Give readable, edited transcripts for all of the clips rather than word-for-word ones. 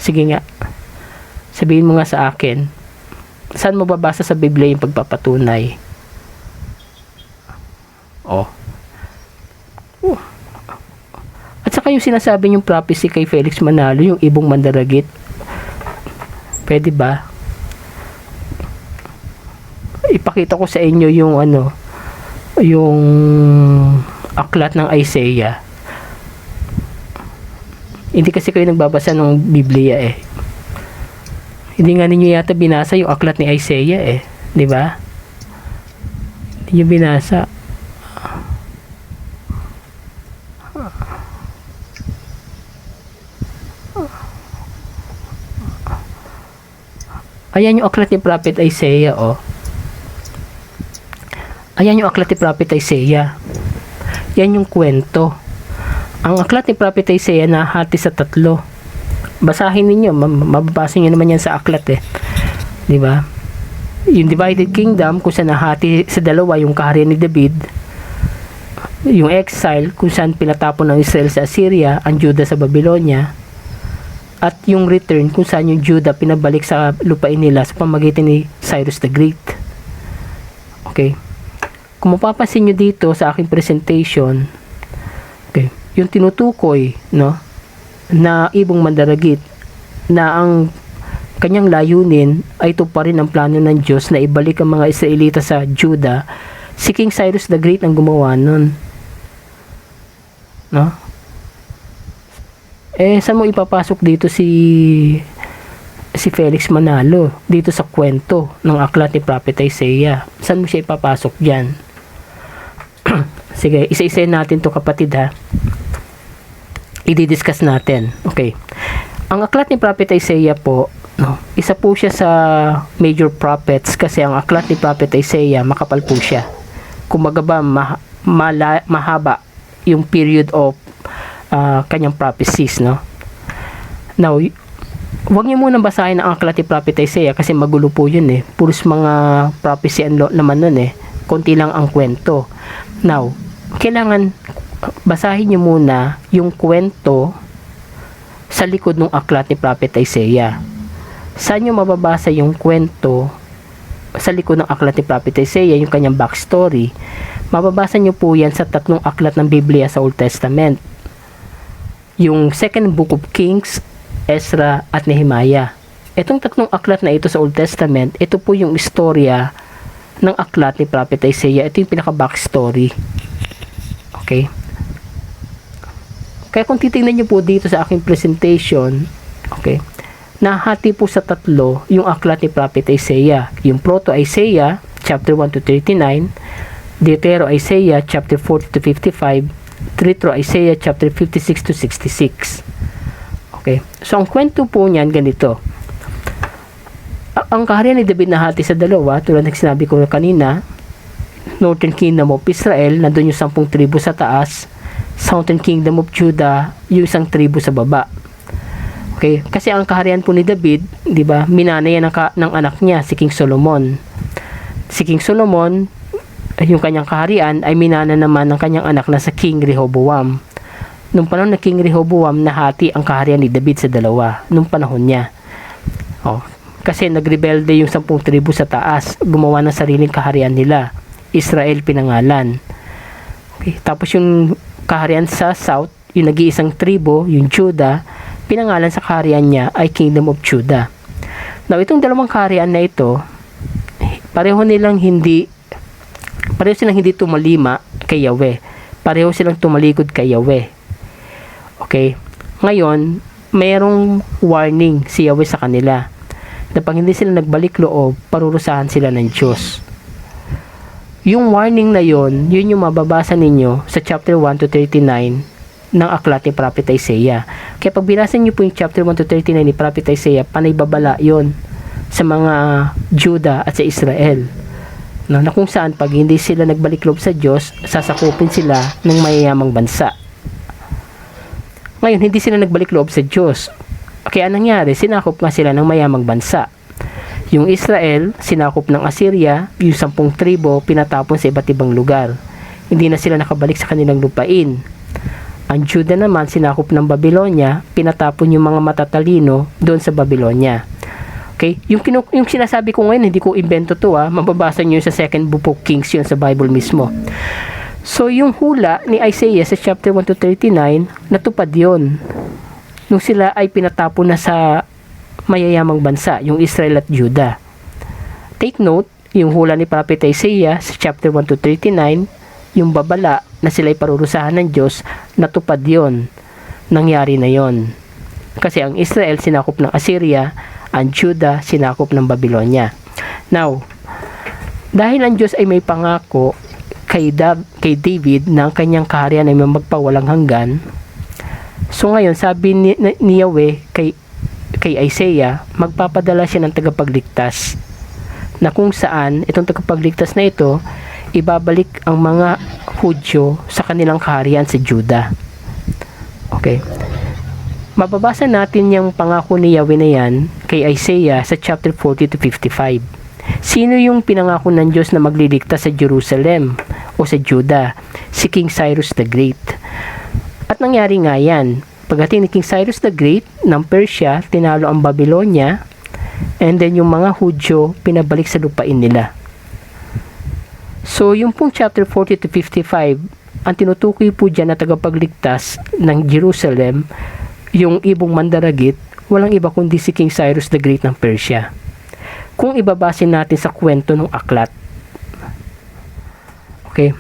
Sige nga. Sabihin mo nga sa akin, saan mo babasa sa Biblia yung pagpapatunay? Oh. At saka yung sinasabi yung prophecy kay Felix Manalo, yung ibong mandaragit. Pwede ba? Ipakita ko sa inyo yung yung aklat ng Isaiah. Hindi kasi kayo nagbabasa ng Biblia eh. Hindi nga ninyo yata binasa yung aklat ni Isaiah eh. Di ba? Hindi nyo binasa. Ayan yung aklat ni Prophet Isaiah, oh. Ayan yung aklat ni Prophet Isaiah. Yan yung kwento. Ang aklat ni Prophet Isaiah nahati sa 3. Basahin ninyo, mababasa niyo naman yan sa aklat eh. 'Di ba? Yung divided kingdom kung saan nahati sa 2 yung kaharian ni David. Yung exile kung saan pinatapon ng Israel sa Assyria, ang Judah sa Babylonia. At yung return kung saan yung Judah pinabalik sa lupain nila sa pamamagitan ni Cyrus the Great. Okay. Kung mapapansin nyo dito sa aking presentation, okay, yung tinutukoy, no, na ibong mandaragit, na ang kanyang layunin ay tuparin ang plano ng Diyos na ibalik ang mga Israelita sa Judah, si King Cyrus the Great ang gumawa nun. No? Saan mo ipapasok dito si Felix Manalo dito sa kwento ng aklat ni Prophet Isaiah? Saan mo siya ipapasok dyan? Sige, isa-isayin natin to kapatid ha. I-discuss natin. Okay. Ang aklat ni Prophet Isaiah po, no, isa po siya sa major prophets kasi ang aklat ni Prophet Isaiah makapal po siya. Kumbaga ba mahaba yung period of kanyang prophecies, no? Now, huwag niyo muna basahin ang aklat ni Prophet Isaiah kasi magulo po yun eh. Puros mga prophecy naman nun eh. Konti lang ang kwento. Now, kailangan basahin niyo muna yung kwento sa likod ng aklat ni Prophet Isaiah. Saan niyo mababasa yung kwento sa likod ng aklat ni Prophet Isaiah, yung kanyang backstory? Mababasa niyo po yan sa 3 aklat ng Biblia sa Old Testament. Yung 2nd Book of Kings, Ezra at Nehemiah. Itong 3 aklat na ito sa Old Testament, ito po yung istorya ng aklat ni Prophet Isaiah. Ito yung pinaka-backstory. Okay? Kaya kung titingnan niyo po dito sa aking presentation, okay, nahati po sa 3 yung aklat ni Prophet Isaiah. Yung Proto-Isaiah, chapter 1 to 39, Deutero-Isaiah, chapter 40 to 55, Retro-Isaiah, chapter 56 to 66. Okay. So, ang kwento po niyan ganito. Ang kaharian ni David nahati sa 2, tulad ng sinabi ko kanina. Northern Kingdom of Israel, nandun yung 10 tribo sa taas. Southern Kingdom of Judah, yung 1 tribo sa baba. Okay, kasi ang kaharian po ni David, 'di ba? Minana yan ng anak niya, si King Solomon. Si King Solomon, yung kanyang kaharian ay minana naman ng kanyang anak na sa King Rehoboam. Nung panahon na King Rehoboam, nahati ang kaharian ni David sa 2 nung panahon niya. Oh, kasi nagrebelde yung 10 tribo sa taas, gumawa ng sariling kaharian nila. Israel pinangalan. Okay, tapos yung kaharian sa south, yung nag-iisang tribo, yung Judah, pinangalan sa kaharian niya ay Kingdom of Judah. Now, itong 2 kaharian na ito, pareho silang hindi tumalima kay Yahweh. Pareho silang tumalikod kay Yahweh. Okay? Ngayon, mayroong warning si Yahweh sa kanila na pag hindi sila nagbalik loob, parurusahan sila ng Diyos. Yung warning na yun yung mababasa ninyo sa chapter 1 to 39 ng aklat ni Prophet Isaiah. Kaya pag binasa niyo po yung chapter 1 to 39 ni Prophet Isaiah, panay babala yun sa mga Judah at sa Israel. No, na kung saan pag hindi sila nagbalik loob sa Diyos, sasakupin sila ng mayayamang bansa. Ngayon, hindi sila nagbalik loob sa Diyos. Kaya anong nangyari? Sinakop nga sila ng mayamang bansa. Yung Israel, sinakop ng Assyria, yung 10 tribo, pinatapon sa iba't ibang lugar. Hindi na sila nakabalik sa kanilang lupain. Ang Juda naman sinakop ng Babylonia, pinatapon yung mga matatalino doon sa Babylonia. Okay? Yung sinasabi ko ngayon, hindi ko invento to, mababasa nyo sa second book of Kings yun sa Bible mismo. So yung hula ni Isaiah sa chapter 1 to 39, natupad yun. Nung sila ay pinatapon na sa mayayamang bansa, yung Israel at Judah. Take note, yung hula ni Prophet Isaiah sa chapter 1 to 39, yung babala na sila ay parurusahan ng Diyos, natupad yon. Nangyari na yon. Kasi ang Israel sinakop ng Assyria, ang Judah sinakop ng Babylonia. Now, dahil ang Diyos ay may pangako kay David na ang kanyang kaharian ay magpawalang hanggan, so ngayon sabi ni Yahweh kay Isaiah, magpapadala siya ng tagapagligtas na kung saan itong tagapagligtas na ito ibabalik ang mga Hudyo sa kanilang kaharian sa Judah. Okay. Mababasa natin yung pangako ni Yahweh na yan kay Isaiah sa chapter 40 to 55. Sino yung pinangako ng Diyos na magliligtas sa Jerusalem o sa Judah? Si King Cyrus the Great. At nangyari nga yan. Pagdating ni King Cyrus the Great ng Persia, tinalo ang Babylonia, and then yung mga Hudyo pinabalik sa lupain nila. So, yung pong chapter 40 to 55, ang tinutukoy po dyan na tagapagligtas ng Jerusalem, yung ibong mandaragit, walang iba kundi si King Cyrus the Great ng Persia. Kung ibabasin natin sa kwento ng aklat. Okay.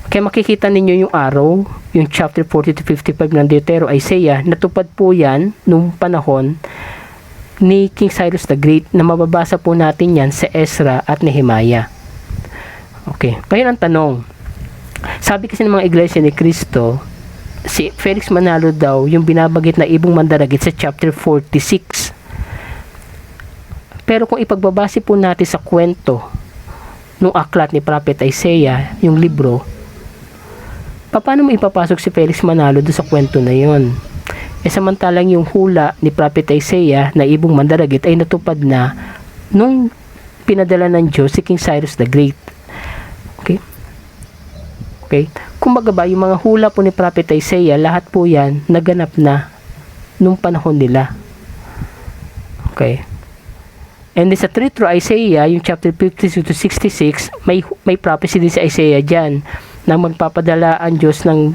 Kaya makikita ninyo yung araw, yung chapter 40 to 55 ng Deutero Isaiah, natupad po yan nung panahon ni King Cyrus the Great na mababasa po natin yan sa Ezra at Nehemiah. Okay. Ngayon ang tanong, sabi kasi ng mga iglesia ni Cristo, si Felix Manalo daw yung binabagit na ibong mandaragit sa chapter 46. Pero kung ipagbabase po natin sa kwento nung aklat ni Prophet Isaiah, yung libro, paano mo ipapasok si Felix Manalo doon sa kwento na yon? Samantalang yung hula ni Prophet Isaiah na ibong mandaragit ay natupad na nung pinadala ng Diyos si King Cyrus the Great. Okay? Okay? Kumbaga ba, yung mga hula po ni Prophet Isaiah, lahat po yan naganap na nung panahon nila. Okay? And sa 3 through Isaiah, yung chapter 52 to 66, may prophecy din sa Isaiah dyan na magpapadala ang Diyos ng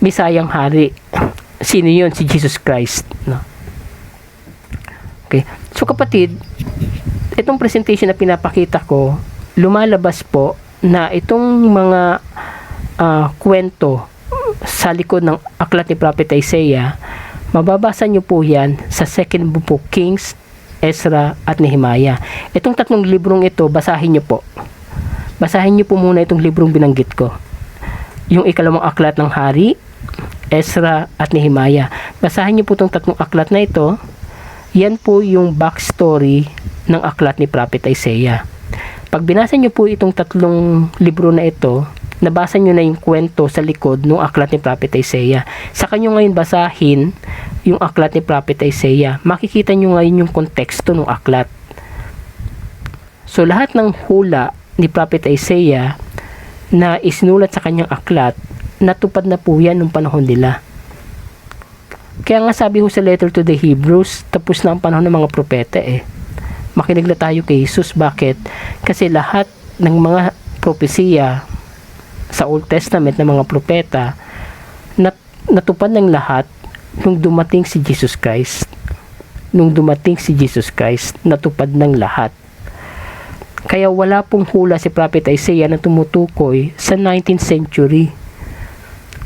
Misayang Hari. Sino yun? Si Jesus Christ. No? Okay. So kapatid, itong presentation na pinapakita ko, lumalabas po na itong mga kwento sa likod ng aklat ni Prophet Isaiah, mababasa nyo po yan sa second book of Kings, Ezra at Nehemiah. Itong tatlong librong ito, basahin nyo po. Basahin nyo po muna itong librong binanggit ko. Yung ikalawang aklat ng Hari, Ezra at Nehemiah. Basahin nyo po itong tatlong aklat na ito. Yan po yung backstory ng aklat ni Prophet Isaiah. Pag binasa nyo po itong tatlong libro na ito, nabasa nyo na yung kwento sa likod ng aklat ni Prophet Isaiah. Saka nyo ngayon basahin yung aklat ni Prophet Isaiah. Makikita nyo ngayon yung konteksto ng aklat. So lahat ng hula ni Prophet Isaiah na isinulat sa kanyang aklat, natupad na po yan nung panahon nila. Kaya nga sabi ho sa letter to the Hebrews, tapos na ang panahon ng mga propeta Makinig na tayo kay Jesus. Bakit? Kasi lahat ng mga propesiya sa Old Testament ng mga propeta natupad ng lahat nung dumating si Jesus Christ. Nung dumating si Jesus Christ, natupad ng lahat. Kaya wala pong hula si Prophet Isaiah na tumutukoy sa 19th century.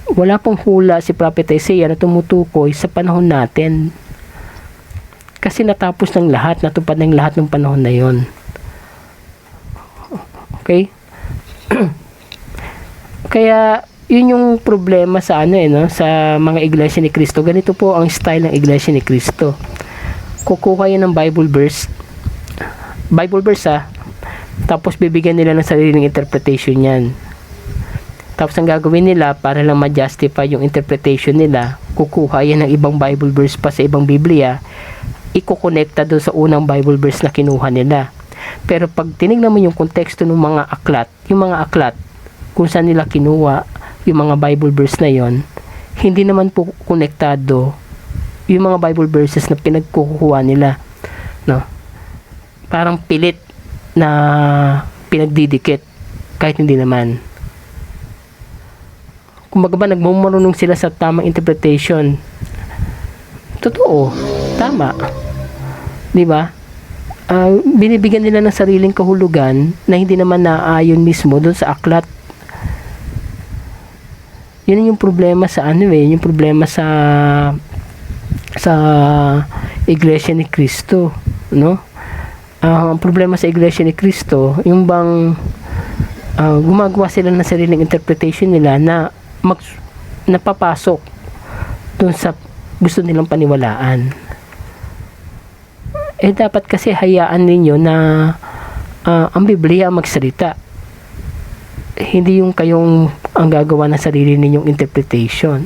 Wala pong hula si Prophet Isaiah na tumutukoy sa panahon natin. Kasi natapos ng lahat, natupad ng lahat ng panahon na yon. Okay? Kaya yun yung problema sa sa mga iglesia ni Cristo. Ganito po ang style ng iglesia ni Cristo. Kukuha yan ng Bible verse, tapos bibigyan nila ng sariling interpretation yan. Tapos ang gagawin nila para lang ma-justify yung interpretation nila, kukuha yan ng ibang Bible verse pa sa ibang Biblia, iko-connecta doon sa unang Bible verse na kinuha nila. Pero pag tinignan mo yung konteksto ng mga aklat, yung mga aklat kung saan nila kinuha yung mga Bible verse na yon, hindi naman po konektado yung mga Bible verses na pinagkukuha nila, no? Parang pilit na pinagdidikit kahit hindi naman. Kumbaga ba, nagmamarunong sila sa tamang interpretation. Totoo, tama. 'Di ba? Binibigyan nila ng sariling kahulugan na hindi naman naaayon mismo doon sa aklat. Yun yung problema sa yung problema sa Iglesia ni Cristo, no? Ang problema sa Iglesia ni Cristo, yung bang gumagawa sila ng sariling interpretation nila na napapasok dun sa gusto nilang paniwalaan. Dapat kasi hayaan ninyo na ang Biblia magsalita. Hindi yung kayong ang gagawa ng sarili ninyong interpretation.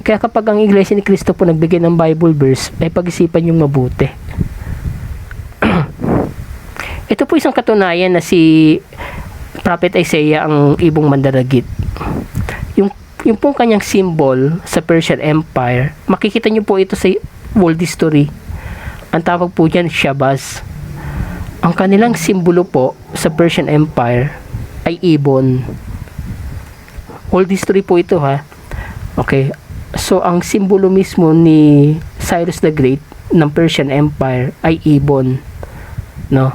Kaya kapag ang Iglesia ni Cristo po nagbigay ng Bible verse, ay pag-isipan yung mabuti. Ito po isang katunayan na si Prophet Isaiah ang ibong mandaragit. Yung pong kanyang symbol sa Persian Empire, makikita nyo po ito sa world history. Ang tawag po dyan, Shabaz. Ang kanilang simbolo po sa Persian Empire ay ibon. World history po ito, ha. Okay. So, ang simbolo mismo ni Cyrus the Great ng Persian Empire ay ibon. No?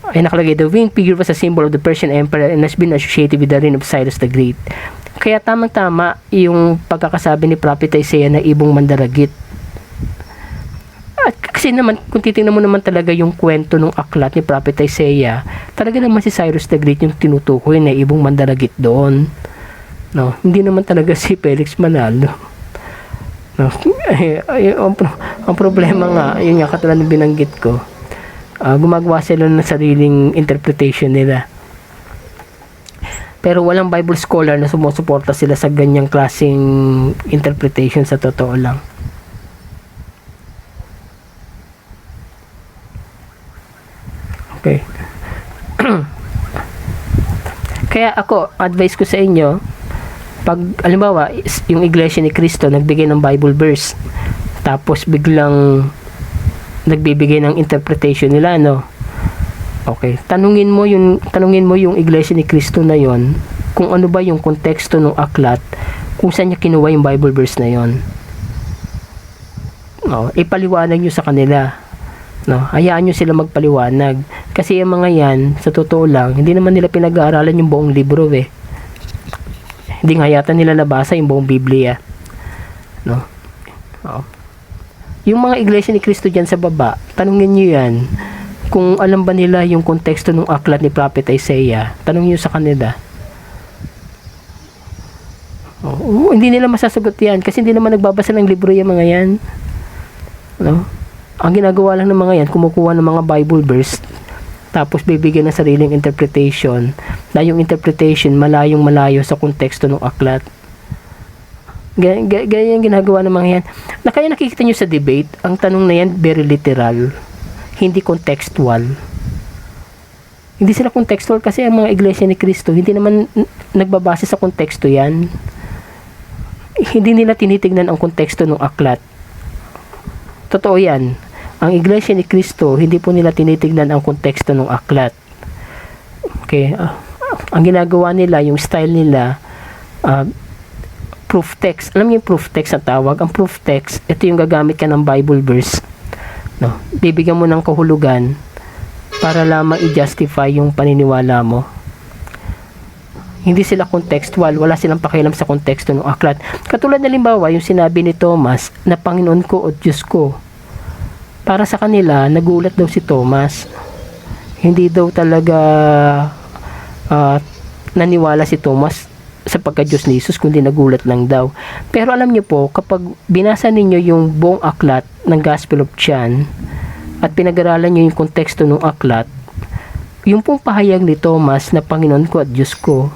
Ay nakalagay, the winged figure was a symbol of the Persian Empire and has been associated with the reign of Cyrus the Great. Kaya tamang-tama yung pagkakasabi ni Prophet Isaiah na ibong mandaragit. At kasi naman, kung titingnan mo naman talaga yung kwento ng aklat ni Prophet Isaiah, talaga naman si Cyrus the Great yung tinutukoy na ibong mandaragit doon. No, hindi naman talaga si Felix Manalo. No, ang problema nga, yun nga katulad ng binanggit ko, gumagawa sila ng sariling interpretation nila. Pero walang Bible scholar na sumusuporta sila sa ganyang klaseng interpretation, sa totoo lang. Okay. Kaya ako, advice ko sa inyo, pag, alimbawa, yung Iglesia ni Cristo nagbigay ng Bible verse, tapos biglang nagbibigay ng interpretation nila, no? Okay, tanungin mo yung Iglesia ni Cristo na yon, kung ano ba yung konteksto ng aklat, kung saan niya kinuha yung Bible verse na yon. No, ipaliwanag niyo sa kanila. No, hayaan nyo sila magpaliwanag. Kasi yung mga yan, sa totoo lang, hindi naman nila pinag-aaralan yung buong libro eh. Hindi nga yata nila nabasa yung buong Biblia. No? Oh. Yung mga Iglesia ni Cristo dyan sa baba, tanungin nyo yan, kung alam ba nila yung konteksto ng aklat ni Prophet Isaiah, tanungin nyo sa kanila. Oh, hindi nila masasagot yan, kasi hindi naman nagbabasa ng libro yung mga yan. No? Ang ginagawa lang ng mga yan, kumukuha ng mga Bible verse, tapos bibigyan ng sariling interpretation, na yung interpretation malayong malayo sa konteksto ng aklat. Ganyan ginagawa ng mga yan. Na kaya nakikita nyo sa debate, ang tanong na yan very literal, hindi contextual. Hindi sila contextual kasi ang mga Iglesia ni Cristo, hindi naman nagbabase sa konteksto yan. Hindi nila tinitignan ang konteksto ng aklat. Totoo yan. Ang Iglesia ni Cristo, hindi po nila tinitignan ang konteksto ng aklat. Okay. Ang ginagawa nila, yung style nila, proof text. Alam niyo yung proof text ang tawag? Ang proof text, ito yung gagamit ka ng Bible verse. No? Bibigyan mo ng kahulugan para lamang i-justify yung paniniwala mo. Hindi sila contextual, wala silang pakialam sa konteksto ng aklat. Katulad na limbawa, yung sinabi ni Thomas na Panginoon ko o Diyos ko. Para sa kanila, nagulat daw si Thomas. Hindi daw talaga naniwala si Thomas sa pagka-Diyos ni Jesus, kundi nagulat lang daw. Pero alam niyo po, kapag binasa ninyo yung buong aklat ng Gospel of John at pinag-aralan niyo yung konteksto ng aklat, yung pong pahayag ni Thomas na Panginoon ko at Diyos ko,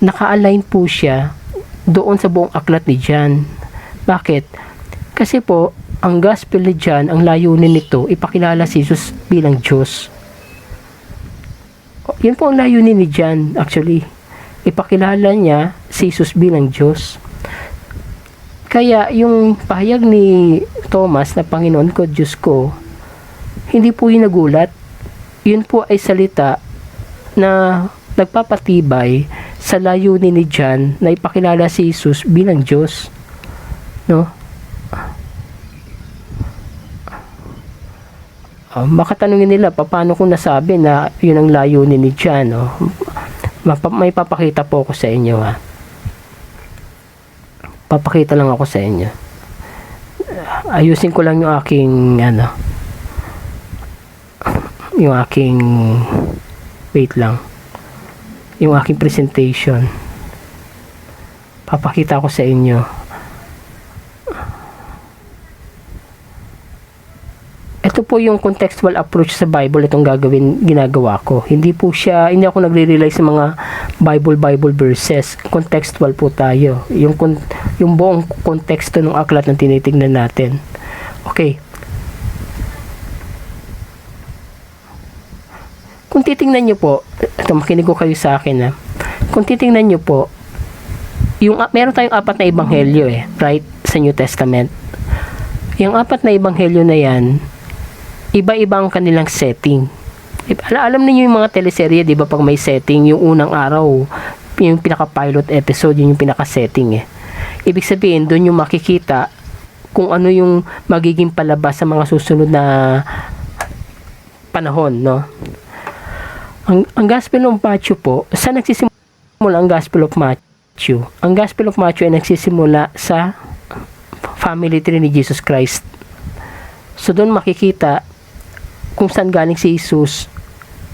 naka-align po siya doon sa buong aklat ni John. Bakit? Kasi po, ang gospel ni John, ang layunin nito, ipakilala si Jesus bilang Diyos. Yan po ang layunin ni John, actually. ipakilala niya si Jesus bilang Diyos. Kaya yung pahayag ni Thomas na Panginoon ko, Diyos ko, hindi po yung nagulat. Yun po ay salita na nagpapatibay sa layunin ni John na ipakilala si Jesus bilang Diyos. No? Baka tanungin nila, paano kung nasabi na yun ang layunin ni John? No? May papakita po ako sa inyo, ha. Papakita lang ako sa inyo. Ayusin ko lang yung aking wait lang, yung aking presentation. Papakita ko sa inyo. Ito po yung contextual approach sa Bible, itong ginagawa ko. Hindi ako nagre-rely sa mga Bible verses. Contextual po tayo. Yung buong konteksto ng aklat na tinitingnan natin. Okay. Kung titingnan nyo po, makinig ko kayo sa akin, ha. Kung titingnan nyo po, meron tayong 4 na ebanghelyo, right, sa New Testament. Yung 4 na ebanghelyo na yan, iba-iba ang kanilang setting. Alam niyo yung mga teleserye, di ba, pag may setting, yung unang araw, yung pinaka-pilot episode, yun yung pinaka-setting, Ibig sabihin, doon yung makikita kung ano yung magiging palabas sa mga susunod na panahon, no? Ang Gospel of Matthew po, saan nagsisimula ang Gospel of Matthew? Ang Gospel of Matthew ay nagsisimula sa family tree ni Jesus Christ. So, doon makikita kung saan galing si Jesus.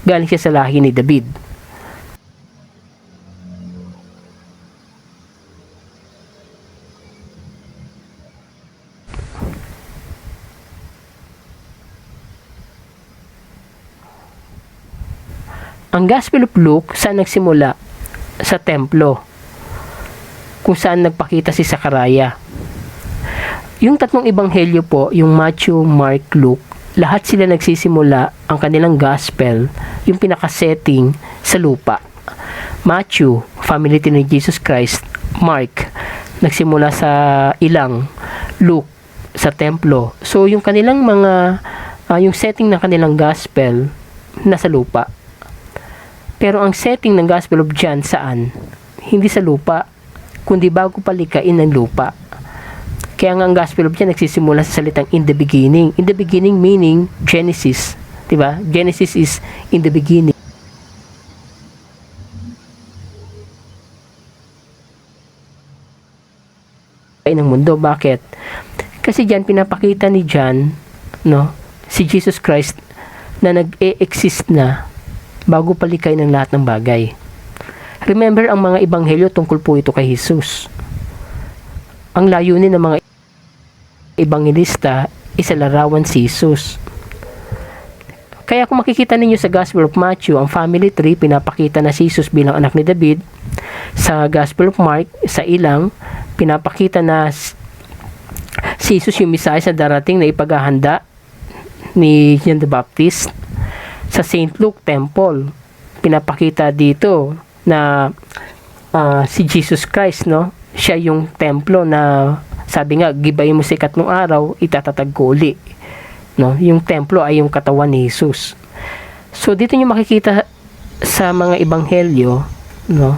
Galing siya sa lahi ni David. Ang Gospel of Luke, saan nagsimula? Sa templo, kung saan nagpakita si Sakaraya. Yung 3 ebanghelyo po, yung Matthew, Mark, Luke, lahat sila nagsisimula ang kanilang gospel, yung pinaka-setting sa lupa. Matthew, family tree ni Jesus Christ. Mark, nagsimula sa ilang. Luke, sa templo. So, yung kanilang yung setting ng kanilang gospel, nasa lupa. Pero ang setting ng Gospel of John, saan? Hindi sa lupa, kundi bago palikain ng lupa. Kaya nga ang Gospel of John nagsisimula sa salitang in the beginning. In the beginning meaning Genesis. Diba? Genesis is in the beginning. Ng mundo. Bakit? Kasi diyan pinapakita ni John, no, si Jesus Christ na nag-e-exist na bago palikay ng lahat ng bagay. Remember, ang mga ebanghelyo tungkol po ito kay Jesus. Ang layunin ng mga ebanghelista isalarawan si Jesus. Kaya kung makikita ninyo sa Gospel of Matthew, ang family tree, pinapakita na si Jesus bilang anak ni David. Sa Gospel of Mark, sa ilang, pinapakita na si Jesus yung Messiah na darating na ipaghahanda ni John the Baptist. Sa St. Luke Temple, pinapakita dito na si Jesus Christ, no, siya yung templo na sabi nga, gibayin mo sa ikatlong araw, itatatag ko uli. No, yung templo ay yung katawan ni Jesus. So dito niyo makikita sa mga ebanghelyo, no,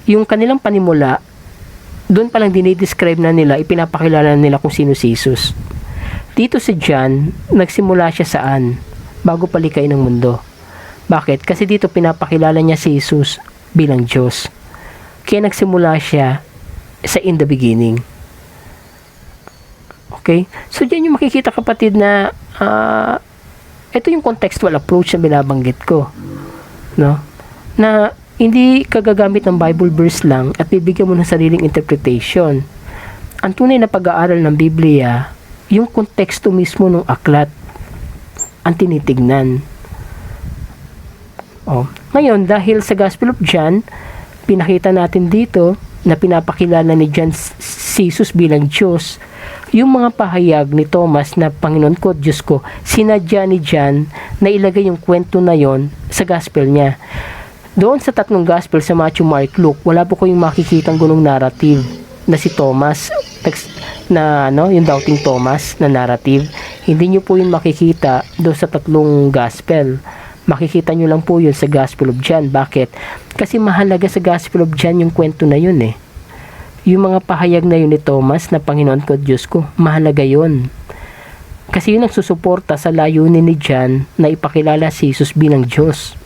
yung kanilang panimula, doon pa lang dinidescribe na nila, ipinapakilala nila kung sino si Jesus. Dito si John, nagsimula siya saan? Bago palikay ng mundo. Bakit? Kasi dito pinapakilala niya si Jesus bilang Diyos. Kaya nagsimula siya sa in the beginning. Okay? So, dyan yung makikita, kapatid, na ito yung contextual approach na binabanggit ko. No? Na hindi kagagamit ng Bible verse lang at bibigyan mo ng sariling interpretation. Ang tunay na pag-aaral ng Biblia, yung konteksto mismo ng aklat ang tinitignan. Ngayon, dahil sa Gospel of John, pinakita natin dito na pinapakilala ni John si Jesus bilang Diyos. Yung mga pahayag ni Thomas na Panginoon ko, Diyos ko, sinadya ni John na ilagay yung kwento na yon sa Gospel niya. Doon sa tatlong gospel sa Matthew, Mark, Luke, wala po kayong makikitang gunong narrative na si Thomas na yung doubting Thomas na narrative. Hindi nyo po yun makikita doon sa tatlong gospel. Makikita nyo lang po yun sa Gospel of John. Bakit? Kasi mahalaga sa Gospel of John yung kwento na yun eh. Yung mga pahayag na yun ni Thomas na Panginoon ko, Diyos ko, mahalaga yun. Kasi yun ang susuporta sa layunin ni John na ipakilala si Jesus bilang Diyos.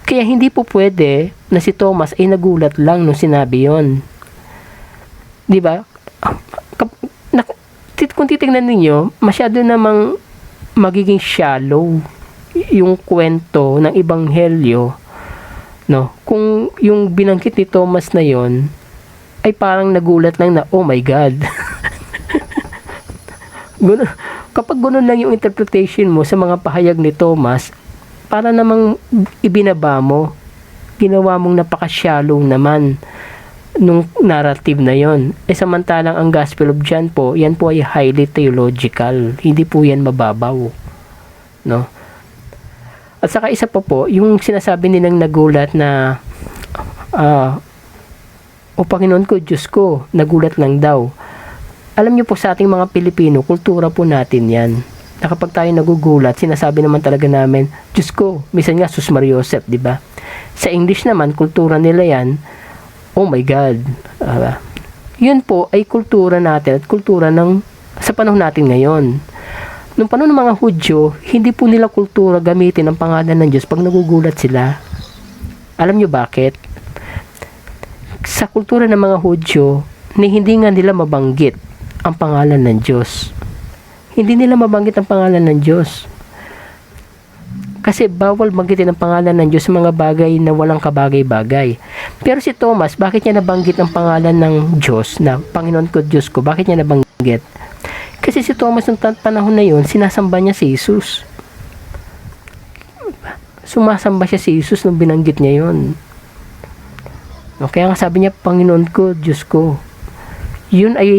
Kaya hindi po pwede na si Thomas ay nagulat lang nung sinabi yon. Di ba? Kung titingnan ninyo, masyado namang magiging shallow yung kwento ng Ebanghelyo, no? Kung yung binanggit ni Thomas na yon ay parang nagulat lang na, oh my God. Kapag gano'n lang yung interpretation mo sa mga pahayag ni Thomas, para namang ibinaba mo, ginawa mong napaka-shallow naman nung narrative na yon. Samantalang ang Gospel of John po, yan po ay highly theological. Hindi po yan mababaw. No? At saka isa pa po, yung sinasabi nilang nagulat na o Panginoon ko, Diyos ko, nagulat lang daw. Alam niyo po sa ating mga Pilipino, kultura po natin yan. Na kapag tayo nagugulat, sinasabi naman talaga namin, Diyos ko, minsan nga Sus Mariosep, di ba? Sa English naman, kultura nila yan, oh my God. Yun po ay kultura natin at kultura sa panahon natin ngayon. Nung panahon ng mga Hudyo, hindi po nila kultura gamitin ang pangalan ng Diyos pag nagugulat sila. Alam niyo bakit? Sa kultura ng mga Hudyo, hindi nga nila mabanggit ang pangalan ng Diyos. Hindi nila mabanggit ang pangalan ng Diyos. Kasi bawal banggitin ang pangalan ng Diyos sa mga bagay na walang kabagay-bagay. Pero si Thomas, bakit niya nabanggit ang pangalan ng Diyos na Panginoon ko, Diyos ko? Bakit niya nabanggit? Kasi si Thomas ng panahon na yun, sinasamba niya si Jesus. Sumasamba siya si Jesus nung binanggit niya yun. Kaya nga sabi niya, Panginoon ko, Diyos ko. Yun ay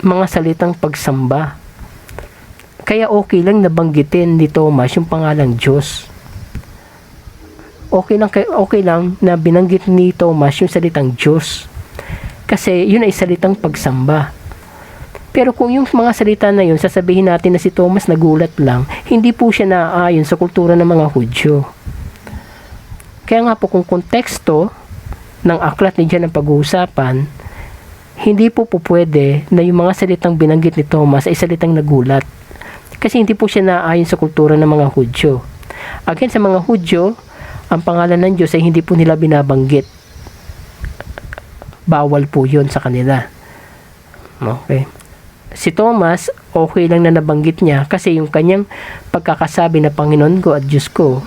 mga salitang pagsamba. Kaya okay lang nabanggitin ni Thomas yung pangalang Diyos. Okay lang na binanggit ni Thomas yung salitang Diyos. Kasi yun ay salitang pagsamba. Pero kung yung mga salita na yun, sasabihin natin na si Thomas nagulat lang, hindi po siya naaayon sa kultura ng mga Hudyo. Kaya nga po kung konteksto ng aklat ni John ang pag-uusapan, hindi po pwede na yung mga salitang binanggit ni Thomas ay salitang nagulat. Kasi hindi po siya naaayon sa kultura ng mga Hudyo. Again, sa mga Hudyo, ang pangalan ng Diyos ay hindi po nila binabanggit. Bawal po yun sa kanila. Okay. Si Thomas, okay lang na nabanggit niya kasi yung kanyang pagkakasabi na Panginoon ko at Diyos ko,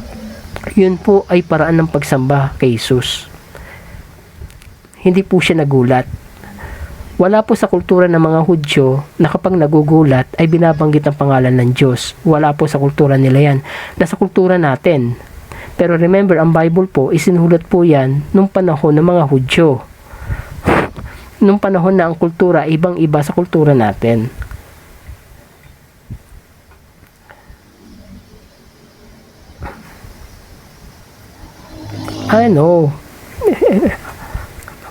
yun po ay paraan ng pagsamba kay Jesus. Hindi po siya nagulat. Wala po sa kultura ng mga Hudyo na kapag nagugulat ay binabanggit ang pangalan ng Diyos. Wala po sa kultura nila yan. Nasa kultura natin. Pero remember, ang Bible po, isinulat po yan nung panahon ng mga Hudyo. Nung panahon na ang kultura, ibang-iba sa kultura natin. Ano?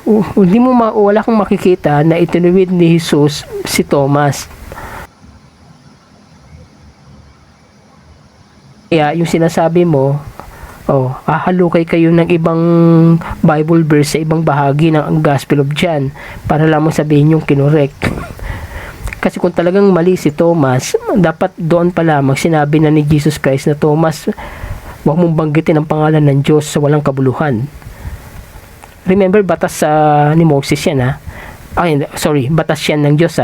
Wala kang makikita na itinuwid ni Jesus si Thomas. Kaya yung sinasabi mo, hahalukay kayo ng ibang Bible verse sa ibang bahagi ng Gospel of John para lamang sabihin yung kinorek. Kasi kung talagang mali si Thomas, dapat doon pa lamang sinabi na ni Jesus Christ na Thomas, huwag mong banggitin ang pangalan ng Diyos sa walang kabuluhan. Remember, batas ni Moses yan batas yan ng Diyos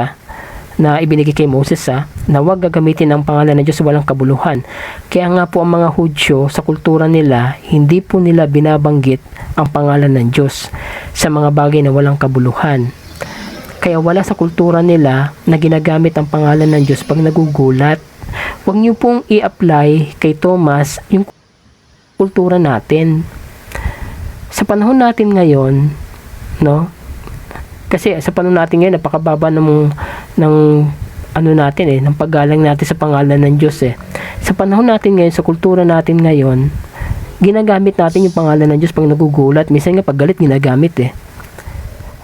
na ibinigay kay Moses na huwag gagamitin ang pangalan ng Diyos sa walang kabuluhan. Kaya nga po ang mga Hudyo sa kultura nila, hindi po nila binabanggit ang pangalan ng Diyos sa mga bagay na walang kabuluhan. Kaya wala sa kultura nila na ginagamit ang pangalan ng Diyos pag nagugulat. Huwag niyo pong i-apply kay Thomas yung kultura natin. Sa panahon natin ngayon, no? Kasi sa panahon natin ngayon, napakababa ng ng paggalang natin sa pangalan ng Diyos . Sa panahon natin ngayon, sa kultura natin ngayon, Ginagamit natin yung pangalan ng Diyos pag nagugulat. Minsan nga pag galit, ginagamit eh.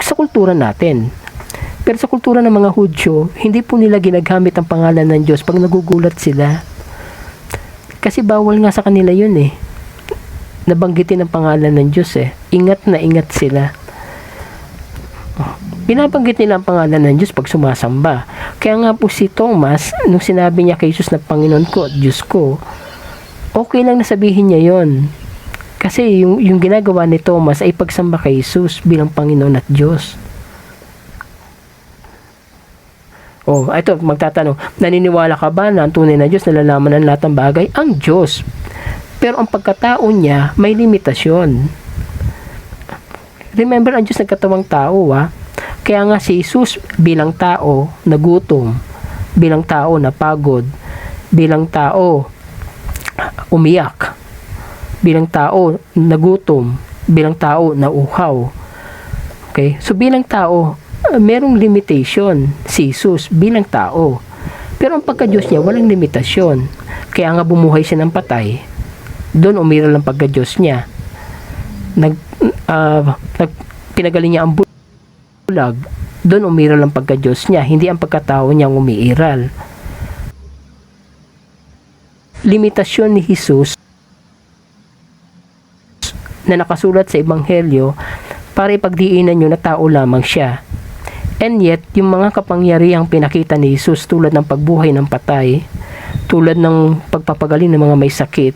Sa kultura natin. Pero sa kultura ng mga Hudyo, hindi po nila ginagamit ang pangalan ng Diyos pag nagugulat sila. Kasi bawal nga sa kanila yun eh. Nabanggitin ang pangalan ng Diyos eh. Ingat na ingat sila. Binabanggit nila ang pangalan ng Diyos pag sumasamba. Kaya nga po si Thomas, nung sinabi niya kay Jesus na Panginoon ko at Diyos ko, okay lang na sabihin niya yon. Kasi yung ginagawa ni Thomas ay pagsamba kay Jesus bilang Panginoon at Diyos. Oh, ito, magtatanong, naniniwala ka ba na ang tunay na Diyos nalalaman ng lahat ng bagay? Ang Diyos. Pero ang pagkatao niya, may limitasyon. Remember, ang Diyos nagkatawang tao, ha? Kaya nga si Jesus bilang tao nagutom, bilang tao napagod, bilang tao umiyak, bilang tao nagutom, bilang tao nauhaw. Okay? So bilang tao, merong limitation si Jesus bilang tao. Pero ang pagka-Diyos niya, walang limitasyon. Kaya nga bumuhay siya ng patay. Doon umiral ang pagka-Diyos niya. Pinagaling niya ang bulag. Doon umiral ang pagka-Diyos niya. Hindi ang pagkatao niyang umiiral. Limitasyon ni Jesus na nakasulat sa Ebanghelyo para ipagdiinan nyo na tao lamang siya. And yet, yung mga kapangyarihang pinakita ni Jesus tulad ng pagbuhay ng patay, tulad ng pagpapagaling ng mga may sakit,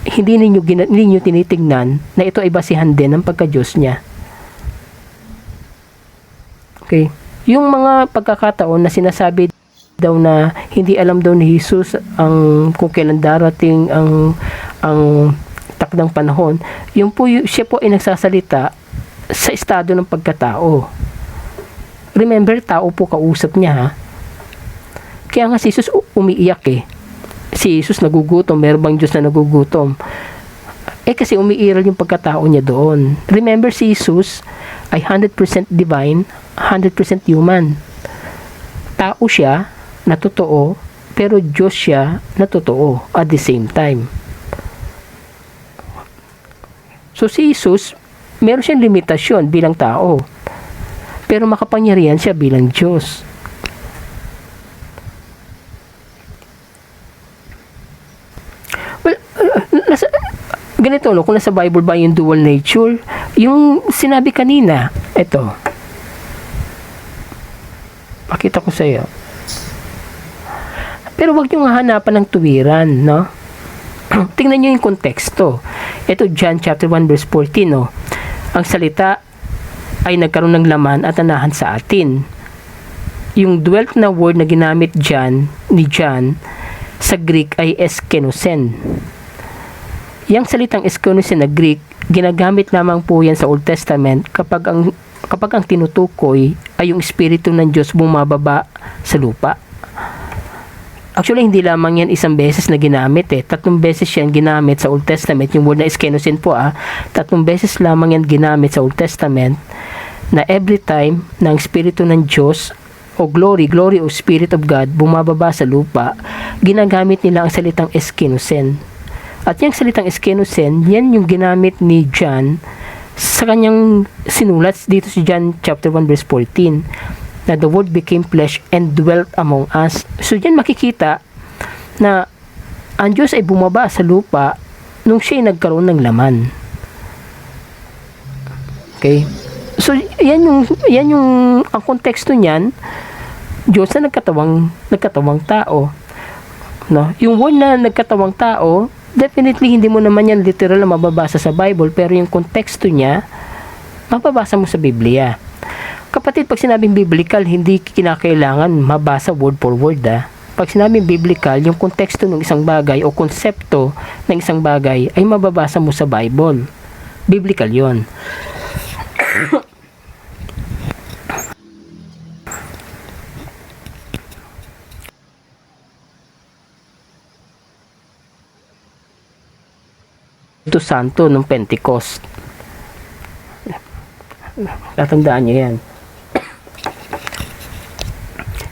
hindi ninyo tinitingnan na ito ay basihan din ng pagka-Diyos niya. Okay? Yung mga pagkakataon na sinasabi daw na hindi alam daw ni Jesus kung kailan darating ang takdang panahon, siya po ay nagsasalita sa estado ng pagkatao. Remember, tao po kausap niya, ha? Kaya nga si Jesus umiiyak eh. Si Jesus nagugutom. Meron bang Diyos na nagugutom? Kasi umiiral yung pagkatao niya doon. Remember, si Jesus ay 100% divine, 100% human. Tao siya na totoo, pero Diyos siya na totoo at the same time. So si Jesus, meron siyang limitasyon bilang tao. Pero makapangyarihan siya bilang Diyos. Well, ganito, no? Kung nasa Bible ba yung dual nature, yung sinabi kanina, ito. Pakita ko sa iyo. Pero wag nyo nga hanapan ng tuwiran, no? Tingnan nyo yung konteksto. Ito, John chapter 1 verse 14, no? Ang salita ay nagkaroon ng laman at anahan sa atin. Yung dwelt na word na ginamit dyan, ni John, sa Greek ay eskenosen. Yang salitang eskenosen na Greek, ginagamit lamang po yan sa Old Testament kapag ang tinutukoy ay yung Espiritu ng Diyos bumababa sa lupa. Actually, hindi lamang yan isang beses na ginamit eh. 3 beses yan ginamit sa Old Testament. Yung word na eskenosen po 3 beses lamang yan ginamit sa Old Testament, na every time na ang Espiritu ng Diyos o glory o Spirit of God bumababa sa lupa, ginagamit nila ang salitang eskenosen. At yung salitang eskenosen, yan yung ginamit ni John sa kanyang sinulat dito sa John chapter 1 verse 14. Na the word became flesh and dwelt among us. So, diyan makikita na ang Diyos ay bumaba sa lupa nung siya ay nagkaroon ng laman. Okay? So, yan yung ang konteksto niyan, Diyos na nagkatawang tao. No? Yung word na nagkatawang tao, definitely hindi mo naman yan literal na mababasa sa Bible, pero yung konteksto niya, mababasa mo sa Biblia. Kapatid, pag sinabing biblical, hindi kinakailangan mabasa word for word. Pag sinabing biblical, yung konteksto ng isang bagay o konsepto ng isang bagay ay mababasa mo sa Bible. Biblical yon. Ito santo ng Pentecost. Tatandaan niyo yan.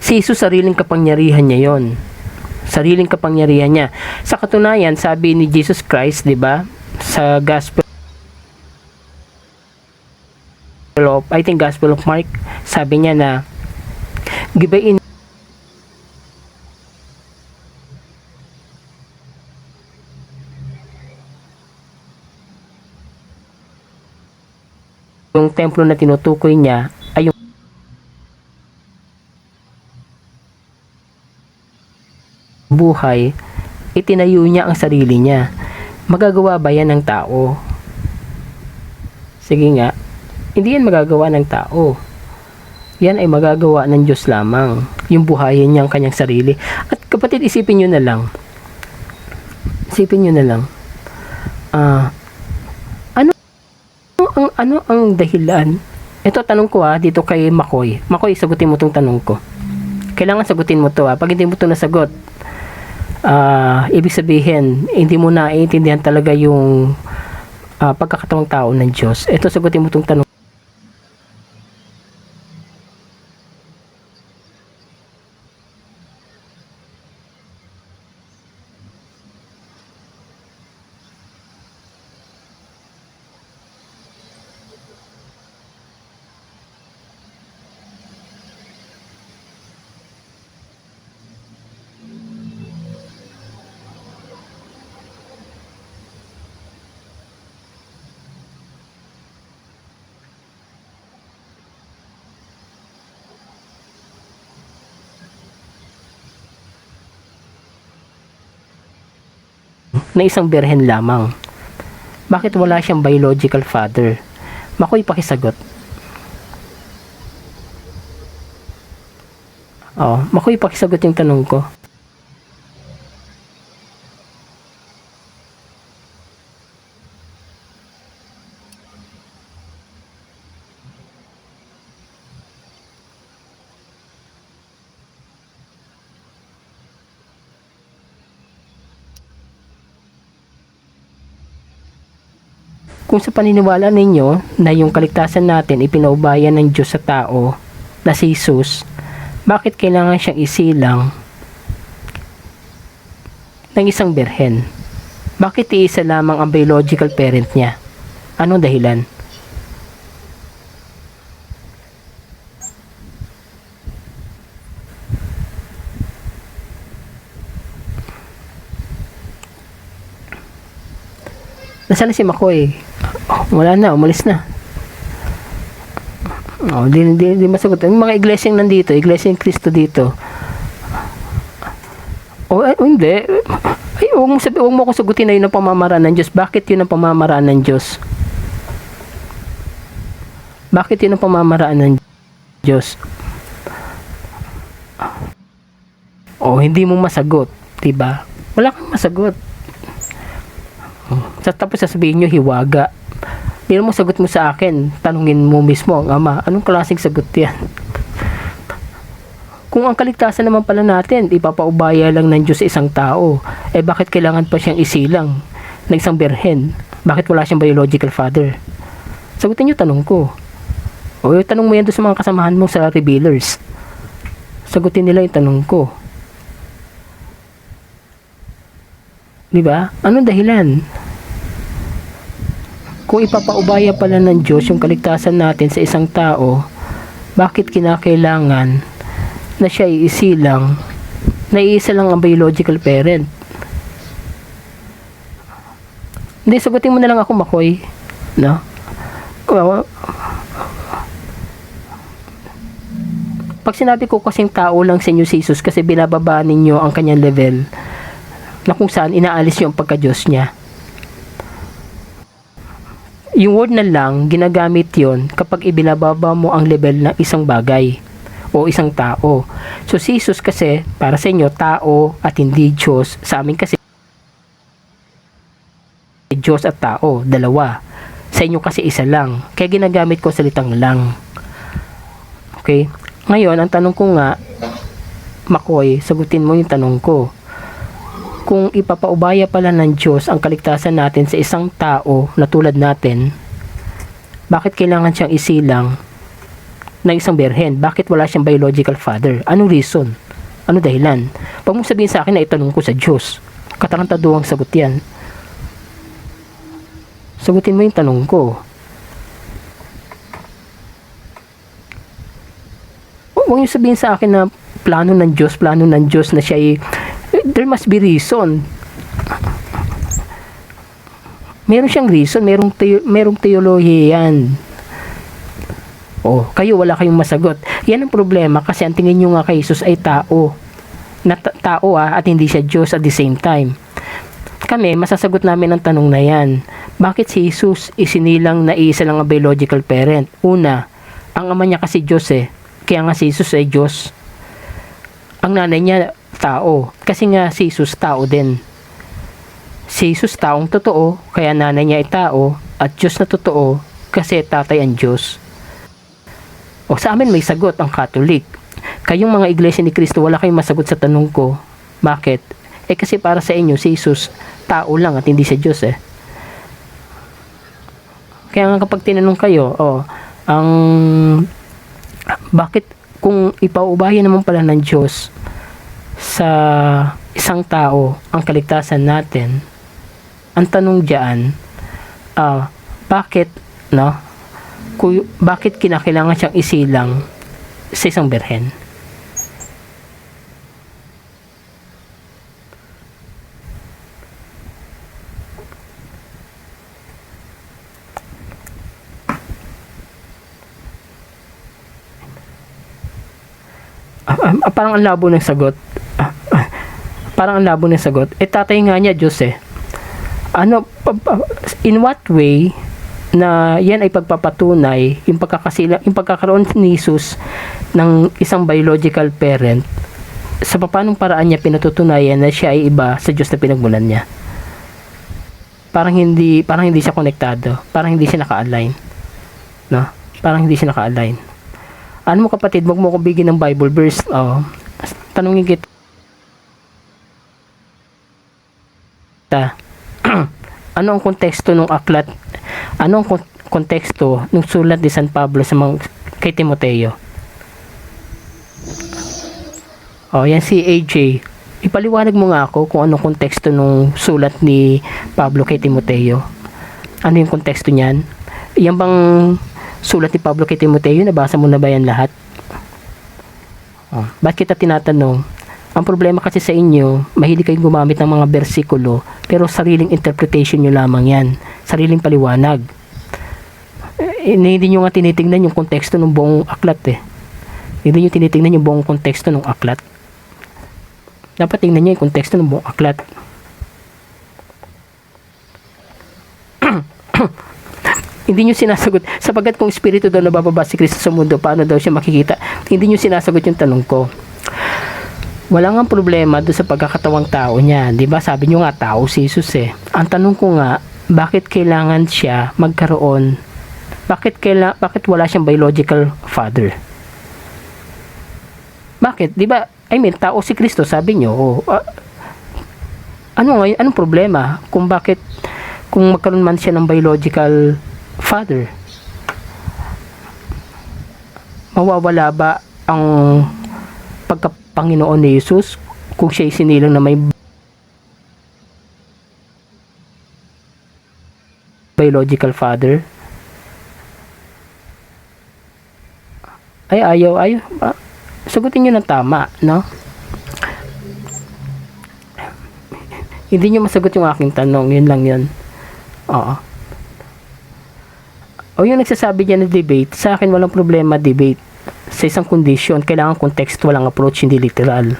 Si Jesus, sariling kapangyarihan niya yon. Sariling kapangyarihan niya. Sa katunayan, sabi ni Jesus Christ, di ba? sa Gospel of Mark, sabi niya na gibain yung templo na tinutukoy niya ay yung buhay, itinayo niya ang sarili niya. Magagawa ba yan ng tao? Sige nga, hindi yan magagawa ng tao. Yan ay magagawa ng Diyos lamang. Yung buhayin niya ang kanyang sarili. At kapatid, isipin nyo na lang. Isipin nyo na lang. Ano ang dahilan? Ito tanong ko dito kay Makoy. Makoy, sagutin mo tong tanong ko. Kailangan sagutin mo to Pag hindi mo to nasagot, ibig sabihin, hindi mo naiintindihan talaga yung pagkakataong tao ng Diyos. Ito, sagutin mo tong tanong. Na isang birhen lamang. Bakit wala siyang biological father? Makoy, pakisagot. Makoy, pakisagot yung tanong ko. Kung sa paniniwala ninyo na yung kaligtasan natin ipinaubayan ng Diyos sa tao na si Jesus, bakit kailangan siyang isilang ng isang birhen? Bakit iisa lamang ang biological parent niya? Anong dahilan? Nasaan na si Makoy? Wala na, umalis na. Di masagot. Yung mga iglesyang nandito, iglesyang Kristo dito. Hindi. Huwag mo ko sagutin na yun ang pamamaraan ng Diyos. Bakit yun ang pamamaraan ng Diyos? Bakit yun ang pamamaraan ng Diyos? Hindi mo masagot. Diba? Wala kang masagot. Tapos sasabihin nyo, hiwaga. Hindi mo sagot mo sa akin, tanungin mo mismo ang Ama, anong klaseng sagot yan? Kung ang kaligtasan naman pala natin, ipapaubaya lang ng Diyos sa isang tao, bakit kailangan pa siyang isilang ng isang birhen? Bakit wala siyang biological father? Sagutin nyo tanong ko. Tanong mo yan doon sa mga kasamahan mo sa Revealers. Sagutin nila yung tanong ko. Diba? Anong dahilan? Kung ipapaubaya pala ng Diyos yung kaligtasan natin sa isang tao, bakit kinakailangan na siya iisilang na iisa lang ang biological parent? Hindi, sagutin mo na lang ako, Makoy. No? Pag sinabi ko kasing tao lang sa inyo si Jesus kasi binababa ninyo ang kanyang level na kung saan inaalis yung pagka-Diyos niya. Yung word na lang, ginagamit yon kapag ibinababa mo ang level ng isang bagay o isang tao. So si Jesus kasi, para sa inyo, tao at hindi Diyos. Sa amin kasi, Diyos at tao, dalawa. Sa inyo kasi isa lang. Kaya ginagamit ko salitang lang. Okay? Ngayon, ang tanong ko nga, Makoy, sagutin mo yung tanong ko. Kung ipapaubaya pala ng Diyos ang kaligtasan natin sa isang tao na tulad natin, bakit kailangan siyang isilang ng isang birhen? Bakit wala siyang biological father? Anong reason? Ano dahilan? Pag mo sabihin sa akin na itanong ko sa Diyos, katarantaduhang sagot yan. Sagutin mo yung tanong ko. Huwag niyo sabihin sa akin na plano ng Diyos na siya ay, there must be reason. Meron siyang reason, merong teolohiya yan. Kayo wala kayong masagot. Yan ang problema kasi ang tingin nyo nga kay Jesus ay tao. Tao at hindi siya Diyos at the same time. Kami, masasagot namin ang tanong na yan. Bakit si Jesus isinilang na iisa lang ang biological parent? Una, ang ama niya kasi Diyos Kaya nga si Jesus ay Diyos. Ang nanay niya, tao. Kasi nga si Jesus, tao din. Si Jesus, taong totoo, kaya nanay niya ay tao, at Diyos na totoo, kasi tatay ang Diyos. Sa amin may sagot ang Catholic. Kayong mga iglesia ni Cristo, wala kayong masagot sa tanong ko. Bakit? Kasi para sa inyo, si Jesus, tao lang at hindi siya Diyos Kaya nga kapag tinanong kayo, bakit kung ipaubayan naman pala ng Diyos sa isang tao ang kaligtasan natin, ang tanong diyan, bakit kinakailangan siyang isilang sa isang birhen? Parang ang labo ng sagot. Parang ang labo ng sagot. Tatay nga niya Diyos in what way na yan ay pagpapatunay yung pagkakaroon ni Jesus ng isang biological parent, sa paanong paraan niya pinatutunayan na siya ay iba sa Diyos na pinagmulan niya? Parang hindi siya konektado. Parang hindi siya naka-align. Parang hindi siya naka-align. Ano mo kapatid, wag mo ko bigyan ng Bible verse. Tanungin kita. Ano ang konteksto ng aklat? Ano ang konteksto ng sulat ni San Pablo kay Timoteo? Yan si AJ. Ipaliwanag mo nga ako kung anong konteksto ng sulat ni Pablo kay Timoteo. Ano yung konteksto niyan? Yan bang sulat ni Pablo kay Timoteo, nabasa mo na ba yan lahat? Bakit kita tinatanong? Ang problema kasi sa inyo, mahilig kayong gumamit ng mga bersikulo, pero sariling interpretation nyo lamang yan. Sariling paliwanag. Hindi nyo nga tinitingnan yung konteksto ng buong aklat Hindi nyo tinitingnan yung buong konteksto ng aklat. Dapat tingnan nyo yung konteksto ng buong aklat. Hindi nyo sinasagot, sapagkat kung espiritu daw nabababa si Kristo sa mundo, paano daw siya makikita? Hindi nyo sinasagot yung tanong ko. Wala nga problema doon sa pagkakatawang tao niya, di ba? Sabi nyo nga, tao si Jesus Ang tanong ko nga, bakit kailangan siya magkaroon? Bakit wala siyang biological father? Bakit? Di ba? Tao si Kristo, sabi nyo. Anong problema kung magkaroon man siya ng biological father? Mawawala ba ang pagkapanginoon ni Jesus kung siya sinilang na may biological father? Ayaw. Sagutin nyo ng tama, Hindi nyo masagot yung aking tanong, yun lang yun. Yung nagsasabi dyan na debate, sa akin walang problema debate. Sa isang condition, kailangan contextual ang approach, hindi literal.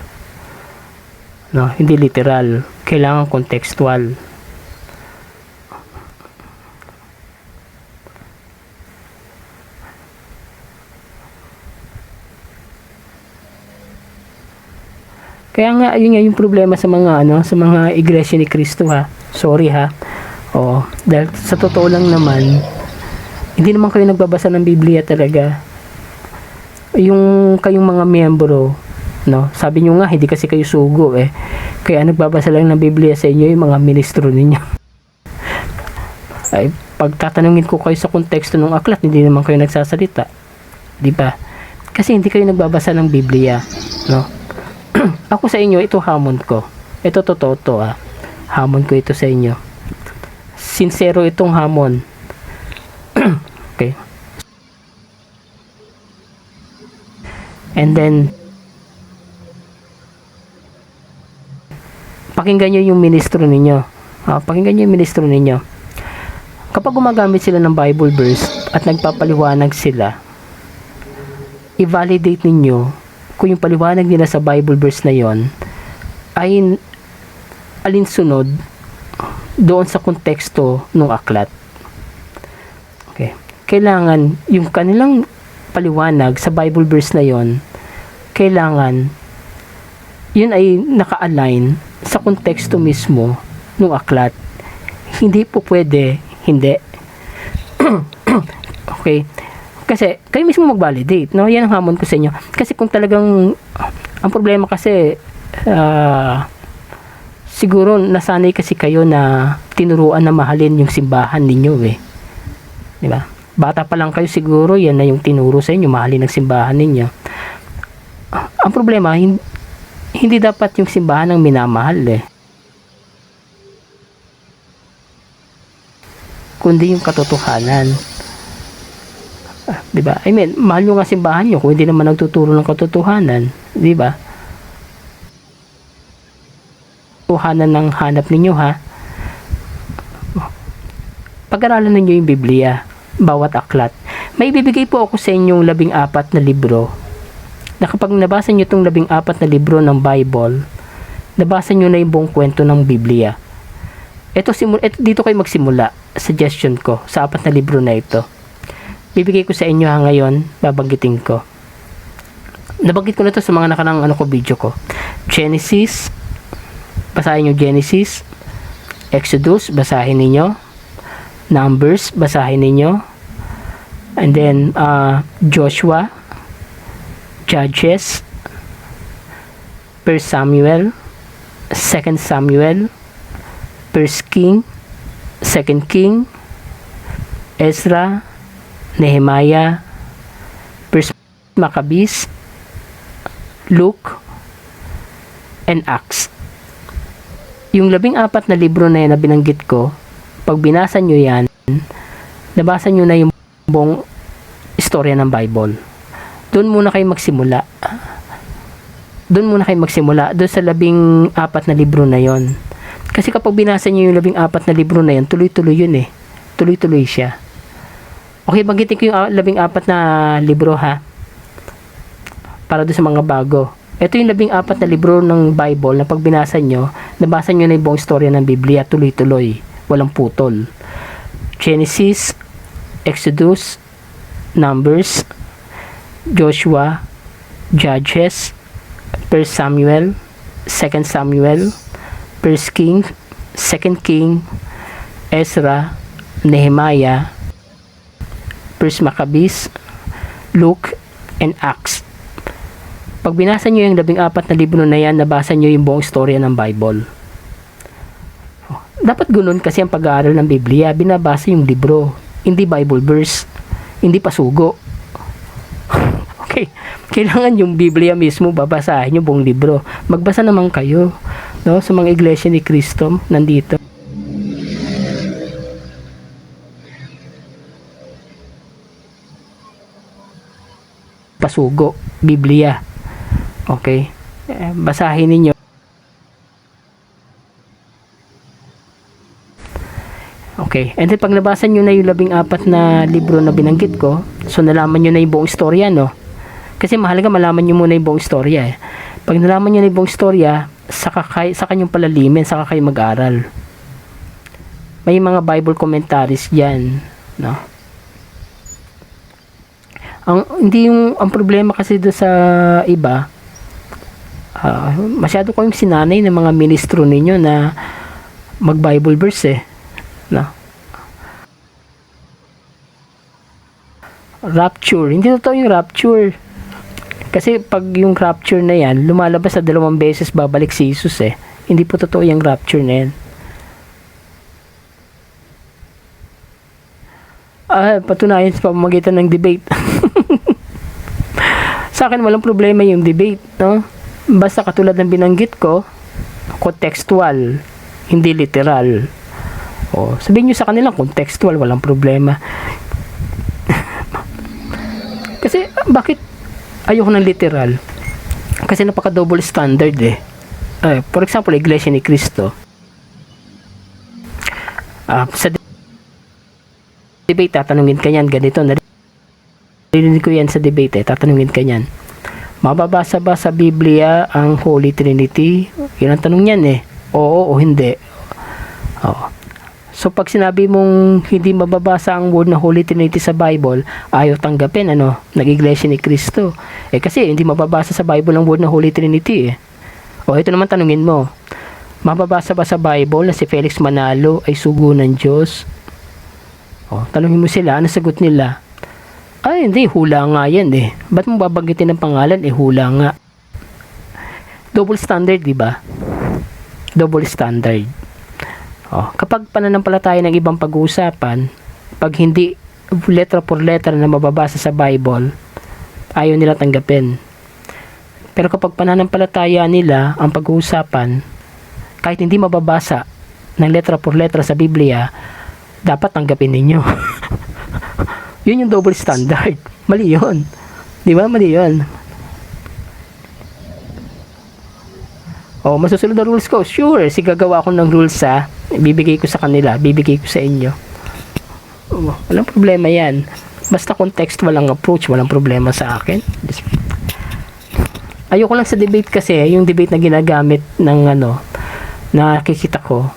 Hindi literal. Kailangan contextual. Kaya nga, yun nga yung problema sa mga iglesia ni Cristo Sorry dahil sa totoo lang naman, hindi naman kayo nagbabasa ng Biblia talaga. Yung kayong mga miyembro, sabi nyo nga, hindi kasi kayo sugo Kaya nagbabasa lang ng Biblia sa inyo yung mga ministro ninyo. Ay, pag tatanungin ko kayo sa konteksto ng aklat, hindi naman kayo nagsasalita. Di ba? Kasi hindi kayo nagbabasa ng Biblia. Ako sa inyo, ito hamon ko. Ito totoo to Hamon ko ito sa inyo. sincero itong hamon. Okay. And then, pakinggan nyo yung ministro ninyo. Pakinggan nyo yung ministro ninyo. Kapag gumagamit sila ng Bible verse at nagpapaliwanag sila, i-validate ninyo kung yung paliwanag nila sa Bible verse na yon ay alinsunod doon sa konteksto ng aklat. Okay. Kailangan yung kanilang paliwanag sa Bible verse na yon, kailangan yun ay naka-align sa konteksto mismo ng aklat. Hindi po pwede hindi. Okay. Kasi kayo mismo mag-validate, no? Yan ang hamon ko sa inyo. Kasi kung talagang ang problema kasi siguro nasanay kasi kayo na tinuruan na mahalin yung simbahan ninyo eh. Di ba? Bata pa lang kayo siguro, yan na yung tinuro sa inyo, mahalin ang simbahan ninyo. Ang problema, hindi dapat yung simbahan ang minamahal eh. Kundi yung katotohanan. Di ba? I mean, mahal nyo nga simbahan nyo kung hindi naman nagtuturo ng katotohanan. Di ba? Katotohanan ng hanap ninyo, ha? Pag-aralan ninyo yung Biblia, bawat aklat. May ibibigay po ako sa inyong 14 na libro na kapag nabasa nyo itong 14 na libro ng Bible, nabasa nyo na yung buong kwento ng Biblia. Ito dito kayo magsimula. Suggestion ko sa 4 na libro na ito. Bibigay ko sa inyo ngayon, babanggitin ko. Nabanggit ko na ito sa mga nakarang video ko. Genesis, basahin nyo Genesis. Exodus, basahin ninyo. Numbers, basahin ninyo. And then, Joshua, Judges, 1 Samuel, 2 Samuel, 1 King, 2 King, Ezra, Nehemiah, 1 Maccabees, Luke, and Acts. Yung 14 na libro na yan na binanggit ko, pag binasa nyo yan, nabasa nyo na yung buong istorya ng Bible. Doon muna kayo magsimula. Doon sa 14 na libro na yon. Kasi kapag binasa nyo yung 14 na libro na yon, tuloy-tuloy yun eh. Tuloy-tuloy siya. Okay, banggitin ko yung 14 na libro, ha? Para doon sa mga bago. Ito yung 14 na libro ng Bible na pag binasa nyo, nabasa nyo na yung buong istorya ng Biblia, tuloy-tuloy. Walang putol. Genesis, Exodus, Numbers, Joshua, Judges, 1 Samuel, 2 Samuel, 1 King, 2 King, Ezra, Nehemiah, 1 Maccabees, Luke, and Acts. Pag binasa nyo yung 14 na libro na yan, nabasa nyo yung buong istorya ng Bible. Dapat ganun kasi ang pag-aaral ng Biblia, binabasa yung libro, hindi Bible verse, hindi pasugo. Okay, kailangan yung Biblia mismo babasahin yung buong libro. Magbasa naman kayo, no, sa mga iglesia ni Cristo nandito. Pasugo, Biblia. Okay? Basahin ninyo. Okay. And then pag nabasa nyo na yung 14 na libro na binanggit ko, so nalaman nyo na yung buong istorya, no? Kasi mahalaga malaman nyo muna yung buong istorya eh. Pag nalaman nyo na yung buong istorya, saka kanyang palalimin, saka kayo mag-aral. May mga Bible commentaries dyan, no? Ang problema kasi doon sa iba, masyado kayong sinanay ng mga ministro ninyo na mag-Bible verse eh. No? Rapture. Hindi totoo yung rapture. Kasi pag yung rapture na yan, lumalabas sa 2 beses babalik si Jesus eh. Hindi po totoo yung rapture na yan. Patunayan sa pamamagitan ng debate. Sa akin walang problema yung debate, no? Basta katulad ng binanggit ko, contextual, hindi literal. O, sabihin nyo sa kanila contextual, walang problema. Kasi, bakit ayoko ng literal? Kasi napaka double standard eh. For example, Iglesia ni Cristo. Sa debate, tatanungin ka yan, ganito, narinig ko yan sa debate tatanungin ka yan. Mababasa ba sa Biblia ang Holy Trinity? Yun ang tanong yan Oo o hindi. So pag sinabi mong hindi mababasa ang word na Holy Trinity sa Bible, ayaw tanggapin, nag-Iglesia ni Cristo. Kasi hindi mababasa sa Bible ang word na Holy Trinity ito naman tanungin mo. Mababasa ba sa Bible na si Felix Manalo ay sugo ng Diyos? Tanungin mo sila, ano sagot nila? Ay, hindi, hula nga yan Ba't mo babanggitin ng pangalan? Hula nga. Double standard, di ba? Double standard. Kapag pananampalataya ng ibang pag-uusapan, pag hindi letra por letra na mababasa sa Bible, ayaw nila tanggapin. Pero kapag pananampalataya nila ang pag-uusapan, kahit hindi mababasa ng letra por letra sa Biblia, dapat tanggapin ninyo. Yun yung double standard. Mali yun. Di ba? Mali yun. Masusunod na rules ko. Sure, gagawa ako ng rules bibigay ko sa kanila, bibigay ko sa inyo. Walang problema yan. Basta contextual ang approach, walang problema sa akin. Ayoko lang sa debate kasi, yung debate na ginagamit ng nakikita ko,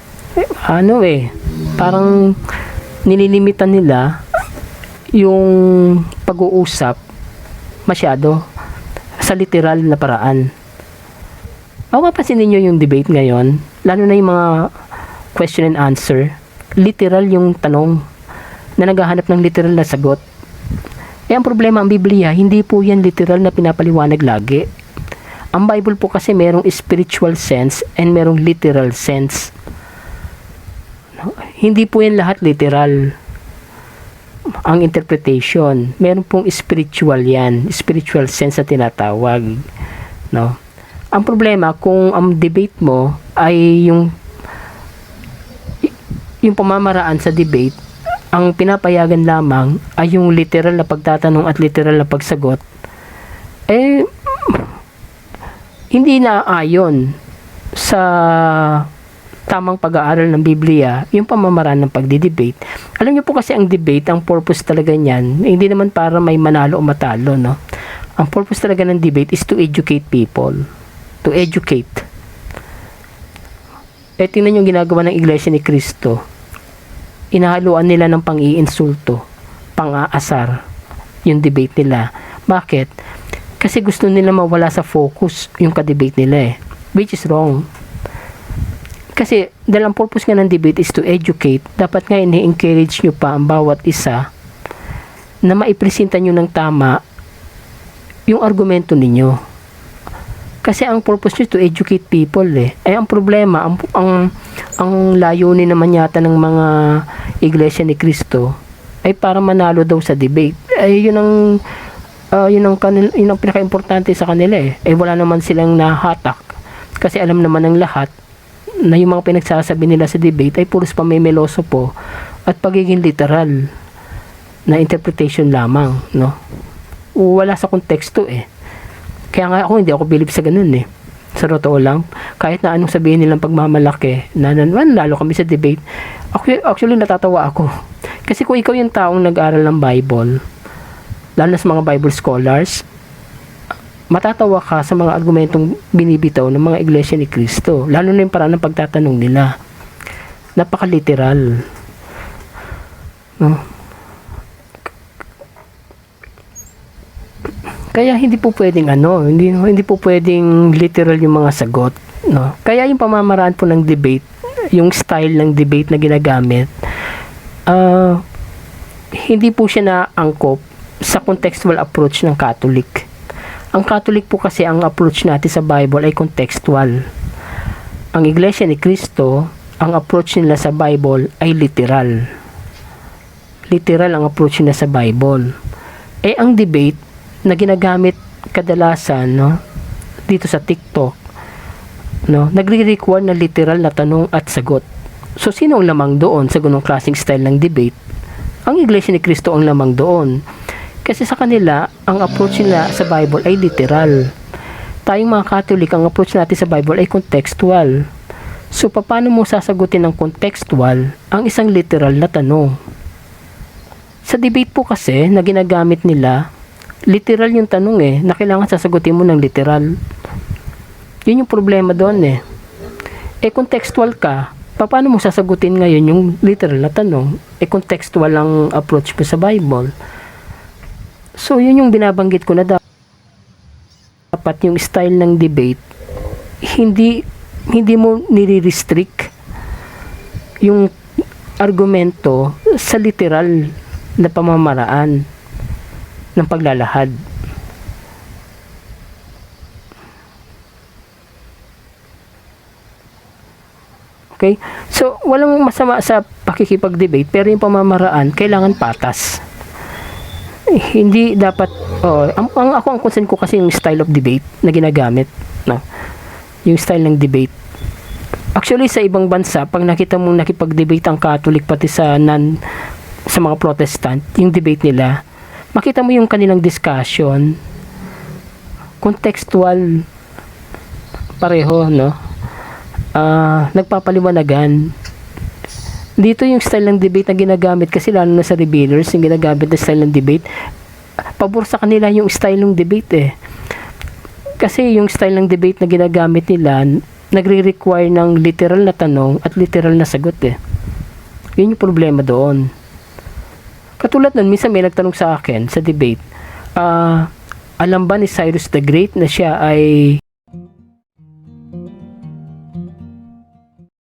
parang nililimitan nila yung pag-uusap masyado sa literal na paraan. Mapapansin ninyo yung debate ngayon, lalo na yung mga question and answer, literal yung tanong na naghahanap ng literal na sagot. Ang problema ang Biblia, hindi po yan literal na pinapaliwanag lagi. Ang Bible po kasi merong spiritual sense and merong literal sense. Hindi po yan lahat literal. Ang interpretation, meron pong spiritual yan, spiritual sense na tinatawag. Ang problema, kung ang debate mo ay yung pamamaraan sa debate, ang pinapayagan lamang ay yung literal na pagtatanong at literal na pagsagot, hindi na ayon sa tamang pag-aaral ng Biblia yung pamamaraan ng pagdi-debate. Alam niyo po kasi ang debate, ang purpose talaga niyan, hindi naman para may manalo o matalo, Ang purpose talaga ng debate is to educate people. To educate. Tingnan yung ginagawa ng Iglesia ni Cristo. Inahaluan nila ng pang-iinsulto, pang-aasar, yung debate nila. Bakit? Kasi gusto nila mawala sa focus yung ka-debate nila which is wrong. Kasi dahil ang purpose nga ng debate is to educate, dapat nga ini-encourage nyo pa ang bawat isa na maipresenta nyo ng tama yung argumento ninyo. Kasi ang purpose nyo to educate people ang problema, ang layunin naman yata ng mga Iglesia ni Cristo ay para manalo daw sa debate. Yun ang pinaka-importante sa kanila wala naman silang nahatak. Kasi alam naman ng lahat na yung mga pinagsasabi nila sa debate ay puros pamimeloso po at pagiging literal na interpretation lamang, wala sa konteksto Kaya nga ako, hindi ako believe sa ganun Sa totoo lang, kahit na anong sabihin nilang pagmamalaki, lalo kami sa debate, actually natatawa ako. Kasi kung ikaw yung taong nag-aral ng Bible, lalo na sa mga Bible scholars, matatawa ka sa mga argumentong binibitaw ng mga Iglesia ni Cristo, lalo na yung paraan ng pagtatanong nila. Napaka-literal. Kaya hindi po pwedeng hindi po pwedeng literal yung mga sagot, Kaya yung pamamaraan po ng debate, yung style ng debate na ginagamit, hindi po siya naangkop sa contextual approach ng Catholic. Ang Catholic po kasi, ang approach natin sa Bible ay contextual. Ang Iglesia ni Cristo, ang approach nila sa Bible ay literal. Literal ang approach nila sa Bible. Ang debate na ginagamit kadalasan dito sa TikTok, nagre-require na literal na tanong at sagot. So, sino ang lamang doon sa ganung klaseng style ng debate? Ang Iglesia ni Cristo ang lamang doon. Kasi sa kanila, ang approach nila sa Bible ay literal. Tayong mga Catholic, ang approach natin sa Bible ay contextual. So, paano mo sasagutin ng contextual ang isang literal na tanong? Sa debate po kasi, na ginagamit nila, literal yung tanong na kailangan sasagutin mo ng literal. Yun yung problema doon contextual ka, paano mo sasagutin ngayon yung literal na tanong? Contextual ang approach mo sa Bible. So, yun yung binabanggit ko na dapat yung style ng debate, hindi mo nire-restrict yung argumento sa literal na pamamaraan ng paglalahad. Okay? So, walang masama sa pakikipag-debate, pero yung pamamaraan, kailangan patas. Hindi dapat, ang concern ko kasi yung style of debate na ginagamit. No? Yung style ng debate. Actually, sa ibang bansa, pag nakita mong nakipag-debate ang Catholic pati sa mga Protestant, yung debate nila, makita mo yung kanilang discussion, contextual, pareho, no? Nagpapaliwanagan. Dito yung style ng debate na ginagamit, kasi lalo na sa revealers, yung ginagamit na style ng debate, pabor sa kanila yung style ng debate Kasi yung style ng debate na ginagamit nila, nagre-require ng literal na tanong at literal na sagot Yun yung problema doon. Katulad nun, minsan may nagtanong sa akin sa debate, alam ba ni Cyrus the Great na siya ay